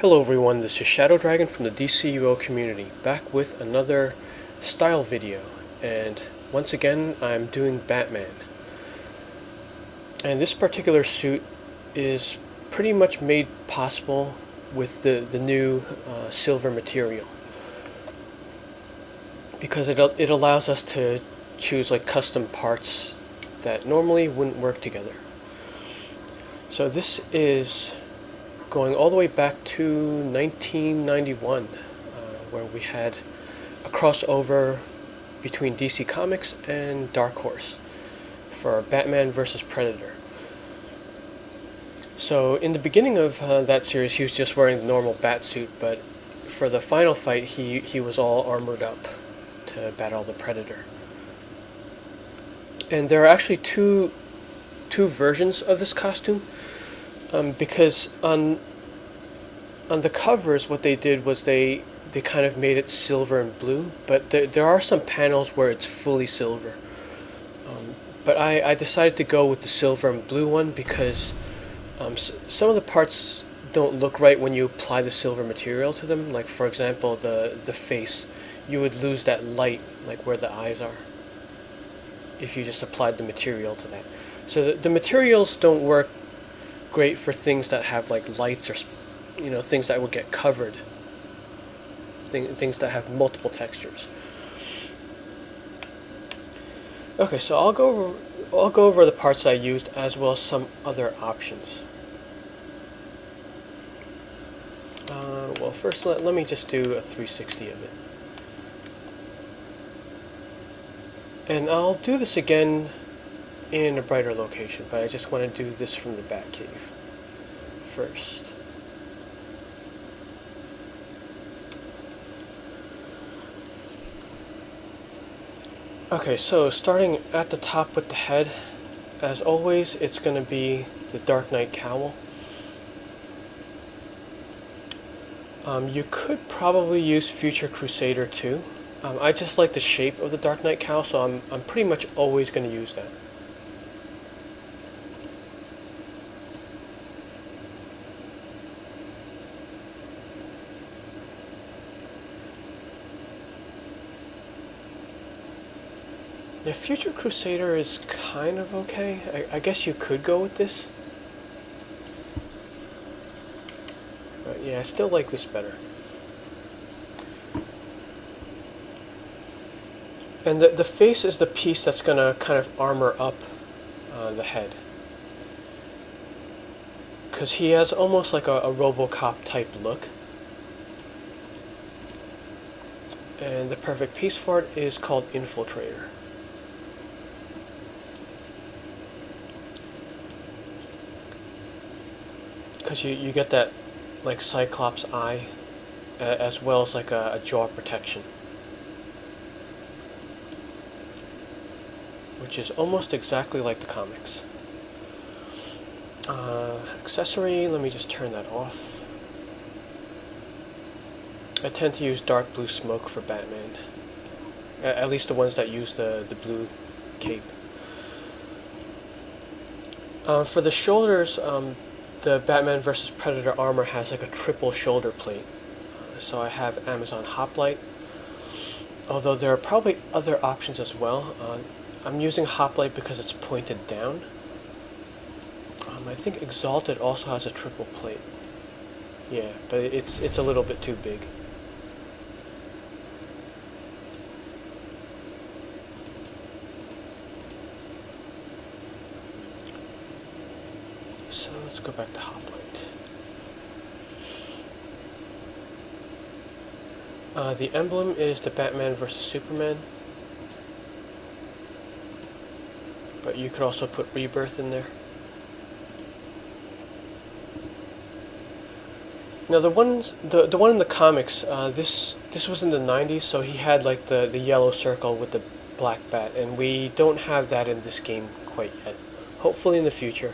Hello everyone, this is Shadow Dragon from the DCUO community, back with another style video, and once again I'm doing Batman. And this particular suit is pretty much made possible with the new silver material, because it allows us to choose like custom parts that normally wouldn't work together. So this is going all the way back to 1991, where we had a crossover between DC Comics and Dark Horse for Batman vs. Predator. So in the beginning of that series, he was just wearing the normal bat suit, but for the final fight, he was all armored up to battle the Predator. And there are actually two versions of this costume. Because on the covers, what they did was they kind of made it silver and blue, but there are some panels where it's fully silver. But I decided to go with the silver and blue one because some of the parts don't look right when you apply the silver material to them. Like for example, the face, you would lose that light, like where the eyes are, if you just applied the material to that. So the materials don't work great for things that have like lights or things that would get covered, things that have multiple textures. Okay, so I'll go over the parts I used as well as some other options. Well, first let me just do a 360 of it, and I'll do this again in a brighter location, but I just want to do this from the Batcave first. Okay, so starting at the top with the head, as always, it's going to be the Dark Knight Cowl. You could probably use Future Crusader too. I just like the shape of the Dark Knight Cowl, so I'm pretty much always going to use that. Yeah, Future Crusader is kind of okay. I guess you could go with this. But yeah, I still like this better. And the face is the piece that's going to kind of armor up the head. Because he has almost like a RoboCop type look. And the perfect piece for it is called Infiltrator. Because you get that like Cyclops eye, as well as like a jaw protection, which is almost exactly like the comics. Accessory, let me just turn that off. I tend to use dark blue smoke for Batman, at least the ones that use the blue cape. For the shoulders, the Batman vs. Predator armor has like a triple shoulder plate. So I have Amazon Hoplite, although there are probably other options as well. I'm using Hoplite because it's pointed down. I think Exalted also has a triple plate. Yeah, but it's a little bit too big. So let's go back to Hoplite. The emblem is the Batman vs. Superman, but you could also put Rebirth in there. Now the one in the comics, this was in the 90s, so he had like the yellow circle with the black bat, and we don't have that in this game quite yet. Hopefully in the future.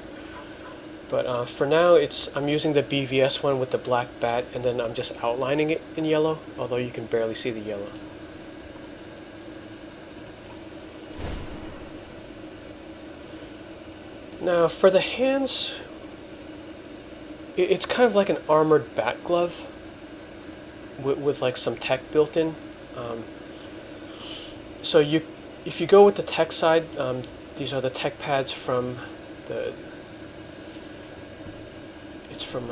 But for now, I'm using the BVS one with the black bat, and then I'm just outlining it in yellow, although you can barely see the yellow. Now for the hands, it's kind of like an armored bat glove with like some tech built in. So if you go with the tech side, these are the tech pads from it's from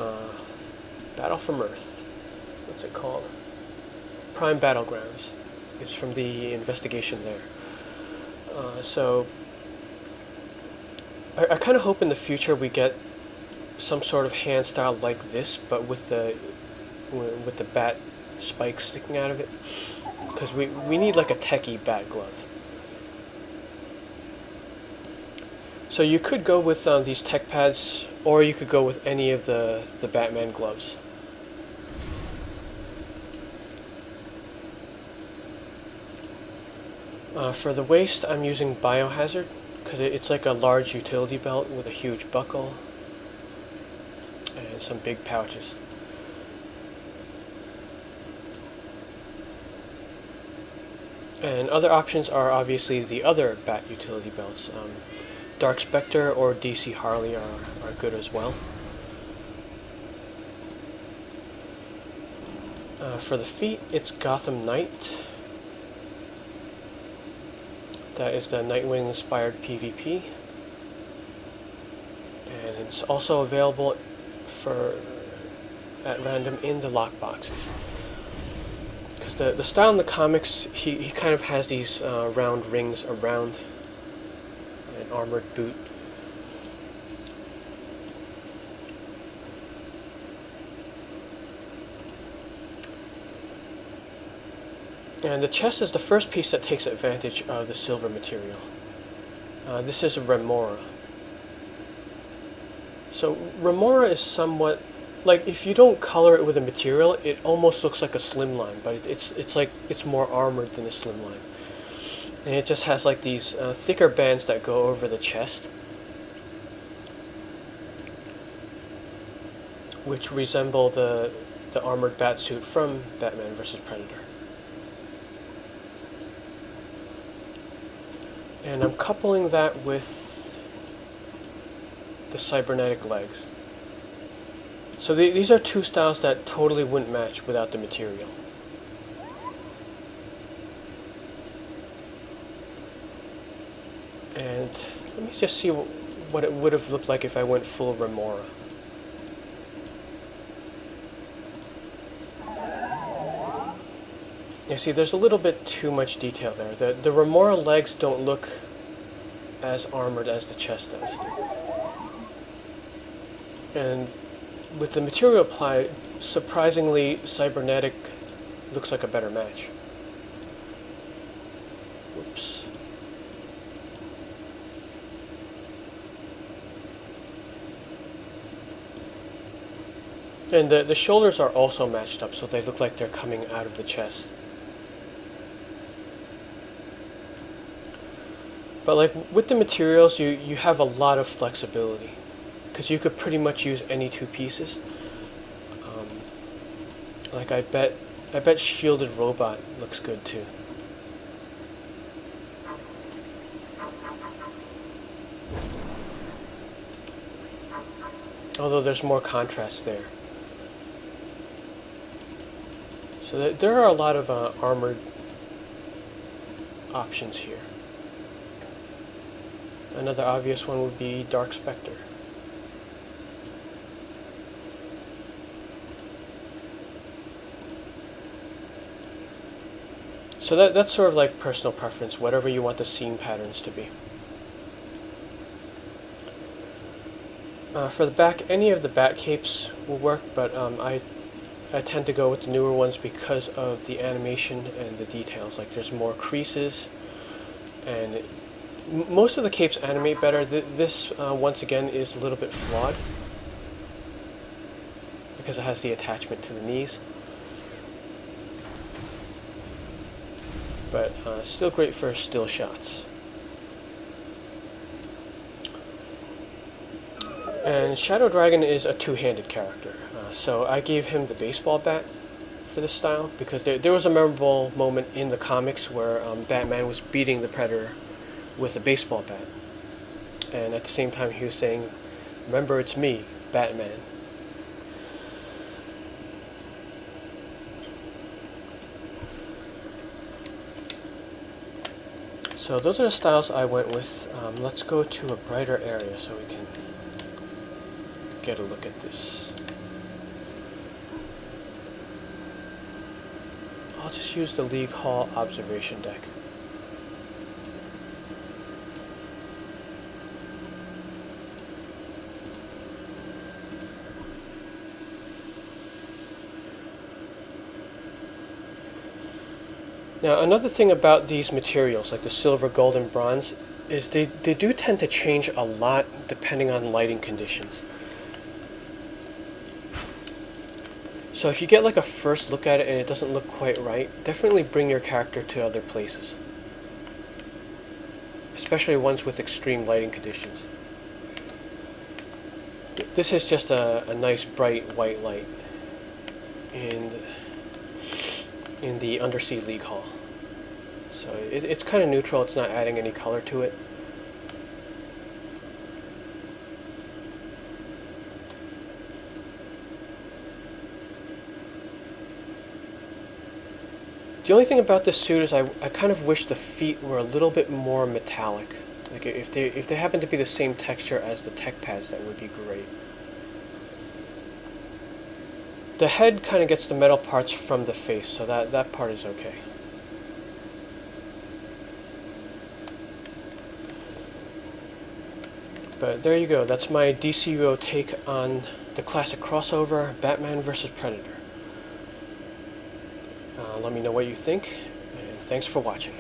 Battle from Earth. What's it called? Prime Battlegrounds. It's from the investigation there. So I kind of hope in the future we get some sort of hand style like this, but with the bat spikes sticking out of it, because we need like a techie bat glove. So you could go with these tech pads, or you could go with any of the Batman gloves. For the waist, I'm using Biohazard, because it's like a large utility belt with a huge buckle and some big pouches. And other options are obviously the other Bat utility belts. Dark Specter or DC Harley are good as well. For the feet, it's Gotham Knight. That is the Nightwing inspired PvP. And it's also available at random in the lockboxes. Because the style in the comics, he kind of has these round rings around an armored boot. And the chest is the first piece that takes advantage of the silver material. This is a Remora. So Remora is somewhat like, if you don't color it with a material, it almost looks like a slimline, but it's like it's more armored than a slimline. And it just has like these thicker bands that go over the chest, which resemble the armored batsuit from Batman vs. Predator. And I'm coupling that with the cybernetic legs. So these are two styles that totally wouldn't match without the material. And let me just see what it would have looked like if I went full Remora. You see, there's a little bit too much detail there. The Remora legs don't look as armored as the chest does. And with the material applied, surprisingly, Cybernetic looks like a better match. Whoops. And the shoulders are also matched up, so they look like they're coming out of the chest. But like with the materials, you have a lot of flexibility, because you could pretty much use any two pieces. Like I bet Shielded Robot looks good too. Although there's more contrast there. So there are a lot of armored options here. Another obvious one would be Dark Specter. So that's sort of like personal preference, whatever you want the seam patterns to be. For the back, any of the bat capes will work, but I tend to go with the newer ones because of the animation and the details. Like there's more creases, and most of the capes animate better. This, once again, is a little bit flawed because it has the attachment to the knees. But still great for still shots. And Shadow Dragon is a two-handed character, so I gave him the baseball bat for this style because there was a memorable moment in the comics where Batman was beating the Predator with a baseball bat, and at the same time he was saying, "Remember, it's me, Batman." So those are the styles I went with. Let's go to a brighter area so we can get a look at this. I'll just use the League Hall observation deck. Now, another thing about these materials, like the silver, gold, and bronze, is they do tend to change a lot depending on lighting conditions. So if you get like a first look at it and it doesn't look quite right, definitely bring your character to other places. Especially ones with extreme lighting conditions. This is just a nice bright white light in the Undersea League Hall. So it's kind of neutral, it's not adding any color to it. The only thing about this suit is I kind of wish the feet were a little bit more metallic. Like if they happen to be the same texture as the tech pads, that would be great. The head kind of gets the metal parts from the face, so that part is okay. But there you go, that's my DCUO take on the classic crossover, Batman vs. Predator. Let me know what you think, and thanks for watching.